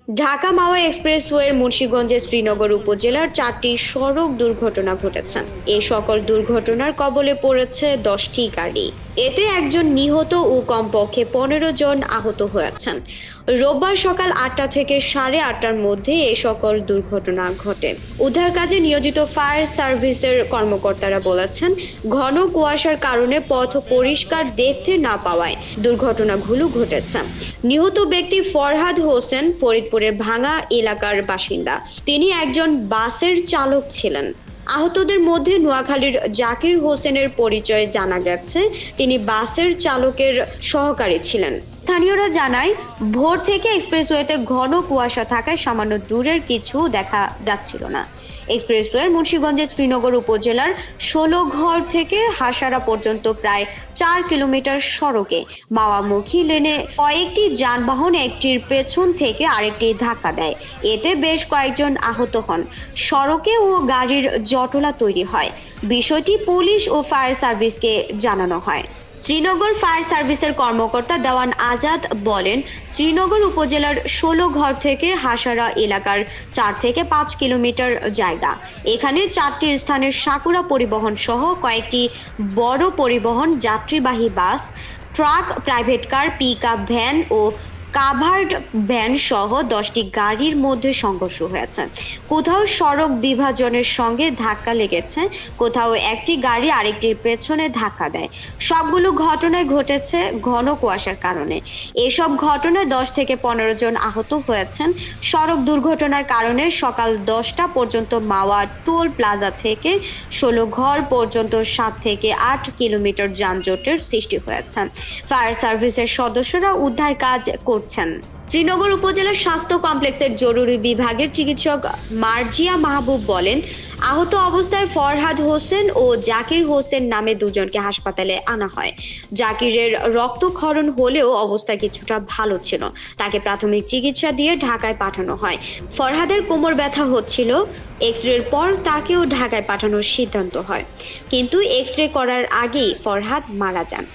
ঢাকা মাওয়া এক্সপ্রেসওয়ের মুন্সিগঞ্জের শ্রীনগর উপজেলার 4টি সড়ক দুর্ঘটনা ঘটেছে। এই সকল দুর্ঘটনার কবলে পড়েছে 10টি গাড়ি। এতে একজন নিহত ও কমপক্ষে 15 জন আহত হয়েছেন। রোববার সকাল 8টা থেকে 8:30টার মধ্যে এই সকল দুর্ঘটনা ঘটে। উদ্ধার কাজে নিয়োজিত ফায়ার সার্ভিসের কর্মকর্তারা বলেছেন, ঘন কুয়াশার কারণে পথ পরিষ্কার দেখতে না পাওয়ায় দুর্ঘটনাগুলো ঘটেছে। নিহত ব্যক্তি ফরহাদ হোসেন ফরিদপুরের ভাঙা এলাকার বাসিন্দা। তিনি একজন বাসের চালক ছিলেন। আহতদের মধ্যে নোয়াখালীর জাকির হোসেনের পরিচয় জানা গেছে, তিনি বাসের চালকের সহকারী ছিলেন। স্থানীয়রা জানায়, ভোর থেকে এক্সপ্রেসওয়েতে ঘন কুয়াশা থাকায় সামান্য দূরের কিছু দেখা যাচ্ছিল না। এক্সপ্রেসওয়ের মুন্সিগঞ্জের শ্রীনগর উপজেলার 16 ঘর থেকে হাসারা পর্যন্ত প্রায় 4 কিলোমিটার সড়কে মাওয়ামুখী লেনে কয়েকটি যানবাহন একটির পেছন থেকে আরেকটি ধাক্কা দেয়। এতে বেশ কয়েকজন আহত হন। সড়কে ও গাড়ির জটলা তৈরি হয়। বিষয়টি পুলিশ ও ফায়ার সার্ভিসকে জানানো হয়। শ্রীনগর ফায়ার সার্ভিসের কর্মকর্তা দেওয়ান আজাদ বলেন, শ্রীনগর উপজেলার 16 ঘর থেকে হাসারা এলাকার 4 থেকে 5 কিলোমিটার জায়গা। এখানে 4টি স্থানের সাকুরা পরিবহন সহ কয়েকটি বড় পরিবহন, যাত্রীবাহী bus, truck, private car, pickup van ও কাভার্ড ভ্যান সহ 10টি গাড়ির মধ্যে সংঘর্ষ হয়েছে। কোথাও সড়ক বিভাজনের সঙ্গে ধাক্কা লেগেছে, কোথাও একটি গাড়ি আরেকটির পেছনে ধাক্কা দেয়। সবগুলো ঘটনায় ঘটেছে ঘন কুয়াশার কারণে। এসব ঘটনায় 10 থেকে 15 জন আহত হয়েছেন। সড়ক দুর্ঘটনার কারণে সকাল 10টা পর্যন্ত মাওয়া টোল প্লাজা থেকে 16 ঘর পর্যন্ত 7 থেকে 8 কিলোমিটার যানজটের সৃষ্টি হয়েছে। ফায়ার সার্ভিসের সদস্যরা উদ্ধার কাজ করছেন। শ্রীনগর উপজেলা স্বাস্থ্য কমপ্লেক্সের জরুরি বিভাগের চিকিৎসক মার্জিয়া মাহবুব বলেন, আহত অবস্থায় ফরহাদ হোসেন ও জাকির হোসেন নামে দুজনকে হাসপাতালে আনা হয়। জাকিরের রক্তক্ষরণ হলেও অবস্থা কিছুটা ভালো ছিল। তাকে প্রাথমিক চিকিৎসা দিয়ে ঢাকায় পাঠানো হয়। ফরহাদের কোমর ব্যথা হচ্ছিল। এক্স-রের পর তাকেও ঢাকায় পাঠানোর সিদ্ধান্ত হয়, কিন্তু এক্স-রে করার আগেই ফরহাদ মারা যান।